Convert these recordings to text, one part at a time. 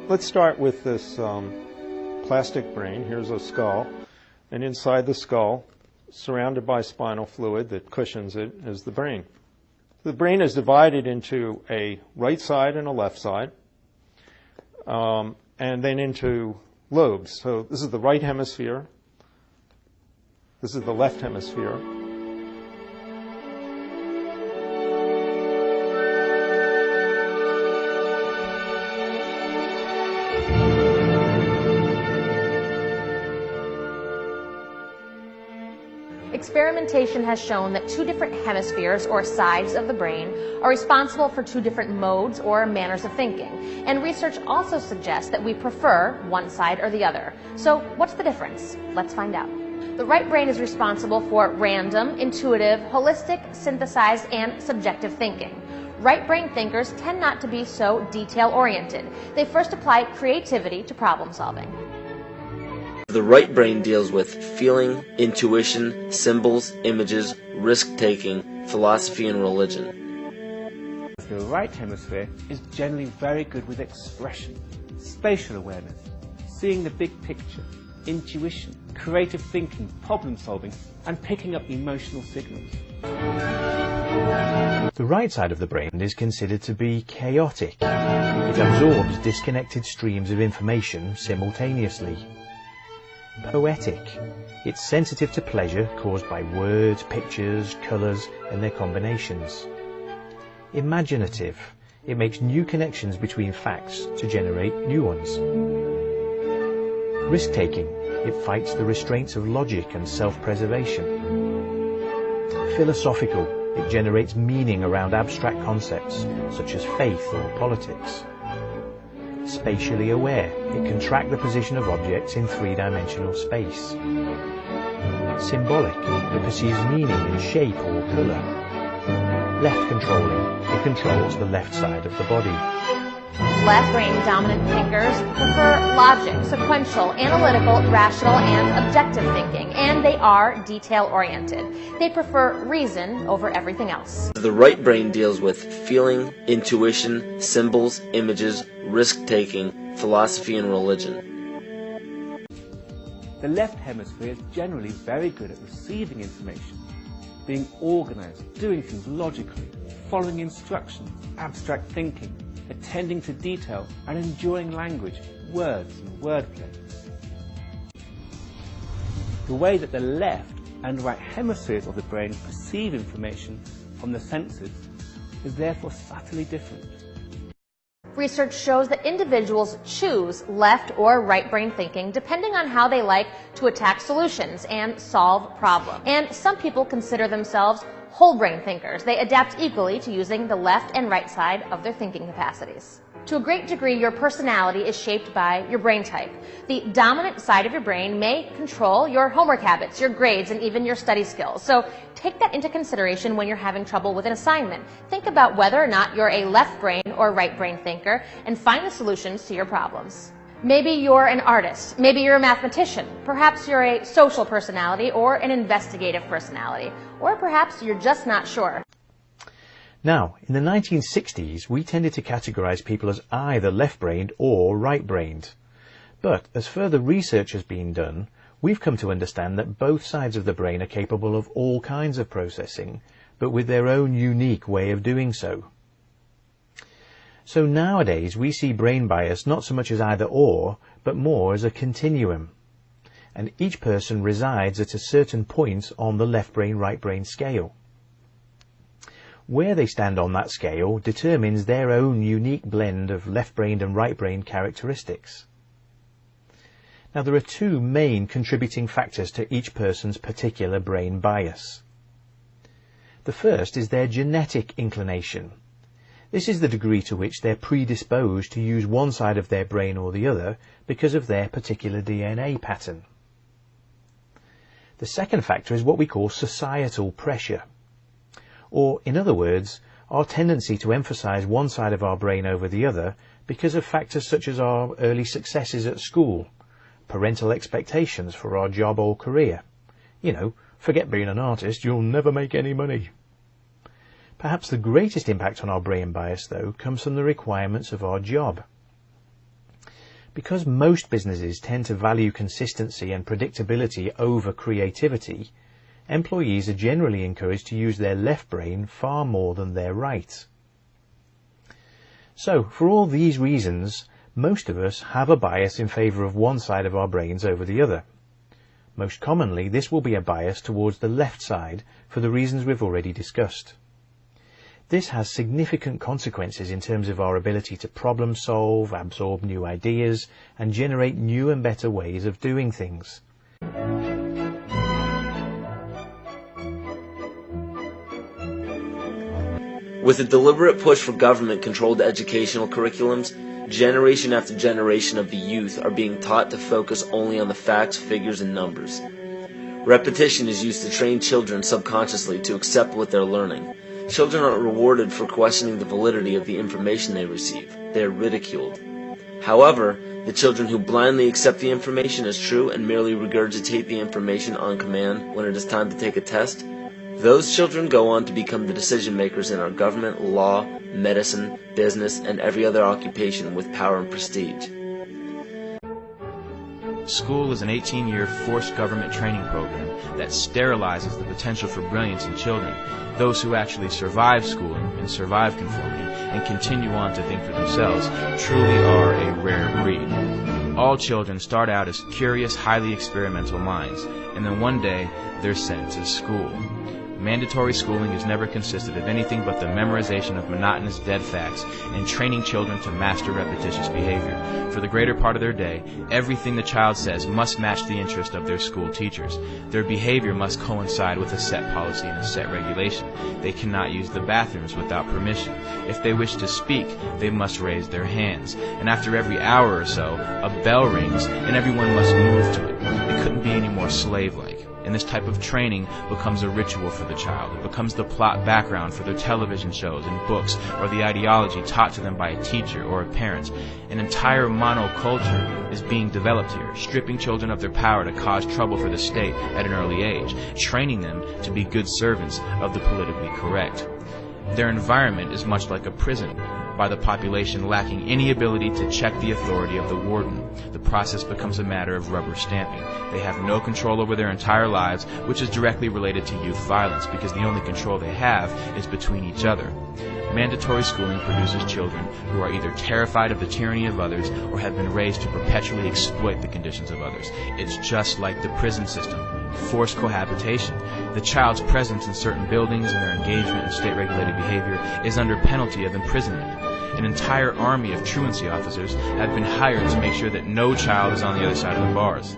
Let's start with this plastic brain. Here's a skull, and inside the skull, surrounded by spinal fluid that cushions it, is the brain. The brain is divided into a right side and a left side, and then into lobes. So this is the right hemisphere. This is the left hemisphere. Experimentation has shown that two different hemispheres or sides of the brain are responsible for two different modes or manners of thinking. And research also suggests that we prefer one side or the other. So what's the difference? Let's find out. The right brain is responsible for random, intuitive, holistic, synthesized, and subjective thinking. Right brain thinkers tend not to be so detail-oriented. They first apply creativity to problem solving. The right brain deals with feeling, intuition, symbols, images, risk-taking, philosophy, and religion. The right hemisphere is generally very good with expression, spatial awareness, seeing the big picture, intuition, creative thinking, problem solving, and picking up emotional signals. The right side of the brain is considered to be chaotic. It absorbs disconnected streams of information simultaneously. Poetic. It's sensitive to pleasure caused by words, pictures, colours and their combinations. Imaginative. It makes new connections between facts to generate new ones. Risk-taking. It fights the restraints of logic and self-preservation. Philosophical. It generates meaning around abstract concepts such as faith or politics. Spatially aware. It can track the position of objects in three-dimensional space. Symbolic. It perceives meaning in shape or colour. Left controlling. It controls the left side of the body. Left brain dominant thinkers prefer logic, sequential, analytical, rational, and objective thinking, and they are detail-oriented. They prefer reason over everything else. The right brain deals with feeling, intuition, symbols, images, risk-taking, philosophy, and religion. The left hemisphere is generally very good at receiving information, being organized, doing things logically, following instructions, abstract thinking, attending to detail, and enjoying language, words, and wordplay. The way that the left and right hemispheres of the brain perceive information from the senses is therefore subtly different. Research shows that individuals choose left or right brain thinking depending on how they like to attack solutions and solve problems. And some people consider themselves whole brain thinkers. They adapt equally to using the left and right side of their thinking capacities. To a great degree, your personality is shaped by your brain type. The dominant side of your brain may control your homework habits, your grades, and even your study skills. So take that into consideration when you're having trouble with an assignment. Think about whether or not you're a left brain or right brain thinker and find the solutions to your problems. Maybe you're an artist, maybe you're a mathematician, perhaps you're a social personality or an investigative personality, or perhaps you're just not sure. Now, in the 1960s, we tended to categorise people as either left-brained or right-brained. But as further research has been done, we've come to understand that both sides of the brain are capable of all kinds of processing, but with their own unique way of doing so. So nowadays we see brain bias not so much as either or, but more as a continuum. And each person resides at a certain point on the left brain, right brain scale. Where they stand on that scale determines their own unique blend of left-brained and right-brained characteristics. Now there are two main contributing factors to each person's particular brain bias. The first is their genetic inclination. This is the degree to which they're predisposed to use one side of their brain or the other because of their particular DNA pattern. The second factor is what we call societal pressure. Or, in other words, our tendency to emphasize one side of our brain over the other because of factors such as our early successes at school, parental expectations for our job or career. You know, forget being an artist, you'll never make any money. Perhaps the greatest impact on our brain bias, though, comes from the requirements of our job. Because most businesses tend to value consistency and predictability over creativity, employees are generally encouraged to use their left brain far more than their right. So, for all these reasons, most of us have a bias in favour of one side of our brains over the other. Most commonly, this will be a bias towards the left side for the reasons we've already discussed. This has significant consequences in terms of our ability to problem solve, absorb new ideas, and generate new and better ways of doing things. With a deliberate push for government-controlled educational curriculums, generation after generation of the youth are being taught to focus only on the facts, figures, and numbers. Repetition is used to train children subconsciously to accept what they're learning. Children aren't rewarded for questioning the validity of the information they receive. They are ridiculed. However, the children who blindly accept the information as true and merely regurgitate the information on command when it is time to take a test, those children go on to become the decision makers in our government, law, medicine, business, and every other occupation with power and prestige. School is an 18-year forced government training program that sterilizes the potential for brilliance in children. Those who actually survive schooling and survive conformity and continue on to think for themselves truly are a rare breed. All children start out as curious, highly experimental minds, and then one day they're sent to school. Mandatory schooling has never consisted of anything but the memorization of monotonous dead facts and training children to master repetitious behavior. For the greater part of their day, everything the child says must match the interest of their school teachers. Their behavior must coincide with a set policy and a set regulation. They cannot use the bathrooms without permission. If they wish to speak, they must raise their hands. And after every hour or so, a bell rings and everyone must move to it. It couldn't be any more slave-like. And this type of training becomes a ritual for the child. It becomes the plot background for their television shows and books, or the ideology taught to them by a teacher or a parent. An entire monoculture is being developed here, stripping children of their power to cause trouble for the state at an early age, training them to be good servants of the politically correct. Their environment is much like a prison, by the population lacking any ability to check the authority of the warden. The process becomes a matter of rubber stamping. They have no control over their entire lives, which is directly related to youth violence, because the only control they have is between each other. Mandatory schooling produces children who are either terrified of the tyranny of others or have been raised to perpetually exploit the conditions of others. It's just like the prison system. Forced cohabitation. The child's presence in certain buildings and their engagement in state-regulated behavior is under penalty of imprisonment. An entire army of truancy officers have been hired to make sure that no child is on the other side of the bars.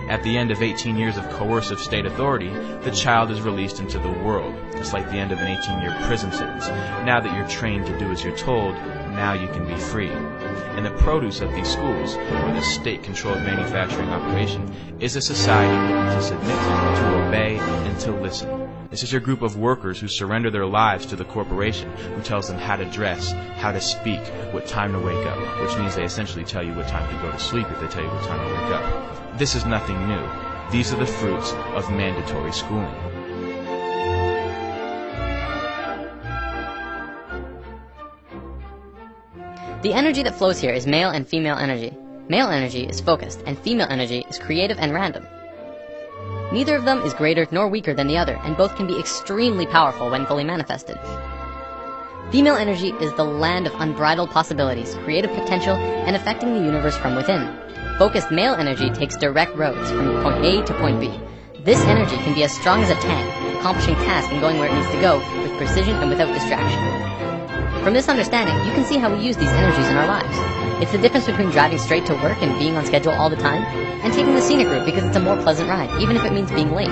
At the end of 18 years of coercive state authority, the child is released into the world. It's like the end of an 18-year prison sentence. Now that you're trained to do as you're told, now you can be free. And the produce of these schools, or the state-controlled manufacturing operation, is a society willing to submit, to obey, and to listen. This is your group of workers who surrender their lives to the corporation, who tells them how to dress, how to speak, what time to wake up, which means they essentially tell you what time to go to sleep if they tell you what time to wake up. This is nothing new. These are the fruits of mandatory schooling. The energy that flows here is male and female energy. Male energy is focused, and female energy is creative and random. Neither of them is greater nor weaker than the other, and both can be extremely powerful when fully manifested. Female energy is the land of unbridled possibilities, creative potential, and affecting the universe from within. Focused male energy takes direct roads from point A to point B. This energy can be as strong as a tank, accomplishing tasks and going where it needs to go with precision and without distraction. From this understanding, you can see how we use these energies in our lives. It's the difference between driving straight to work and being on schedule all the time, and taking the scenic route because it's a more pleasant ride, even if it means being late.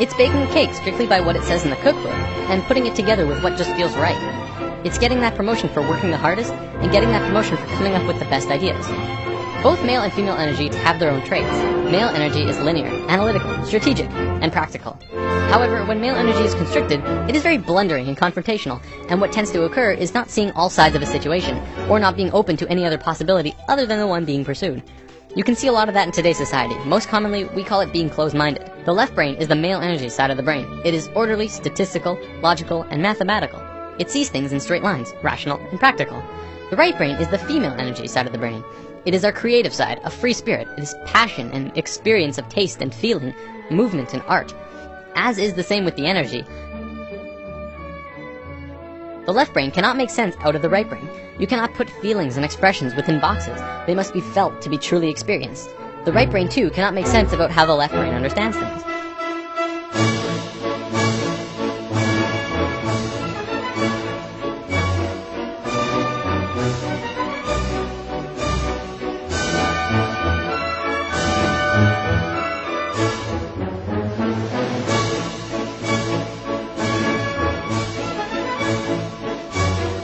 It's baking a cake strictly by what it says in the cookbook, and putting it together with what just feels right. It's getting that promotion for working the hardest, and getting that promotion for coming up with the best ideas. Both male and female energy have their own traits. Male energy is linear, analytical, strategic, and practical. However, when male energy is constricted, it is very blundering and confrontational, and what tends to occur is not seeing all sides of a situation, or not being open to any other possibility other than the one being pursued. You can see a lot of that in today's society. Most commonly, we call it being closed-minded. The left brain is the male energy side of the brain. It is orderly, statistical, logical, and mathematical. It sees things in straight lines, rational and practical. The right brain is the female energy side of the brain. It is our creative side, a free spirit. It is passion and experience of taste and feeling, movement and art. As is the same with the energy. The left brain cannot make sense out of the right brain. You cannot put feelings and expressions within boxes. They must be felt to be truly experienced. The right brain, too, cannot make sense about how the left brain understands things.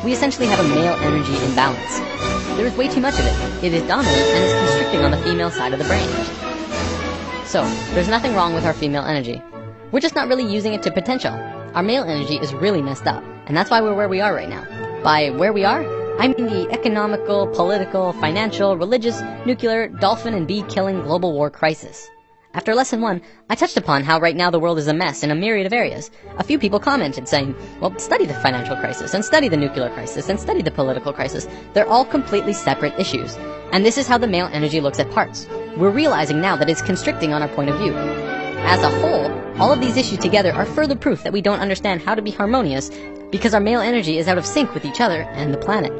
We essentially have a male energy imbalance. There is way too much of it. It is dominant and is constricting on the female side of the brain. So, there's nothing wrong with our female energy. We're just not really using it to potential. Our male energy is really messed up, and that's why we're where we are right now. By where we are, I mean the economical, political, financial, religious, nuclear, dolphin and bee killing global war crisis. After lesson 1, I touched upon how right now the world is a mess in a myriad of areas. A few people commented saying, well, study the financial crisis, and study the nuclear crisis, and study the political crisis. They're all completely separate issues. And this is how the male energy looks at parts. We're realizing now that it's constricting on our point of view. As a whole, all of these issues together are further proof that we don't understand how to be harmonious because our male energy is out of sync with each other and the planet.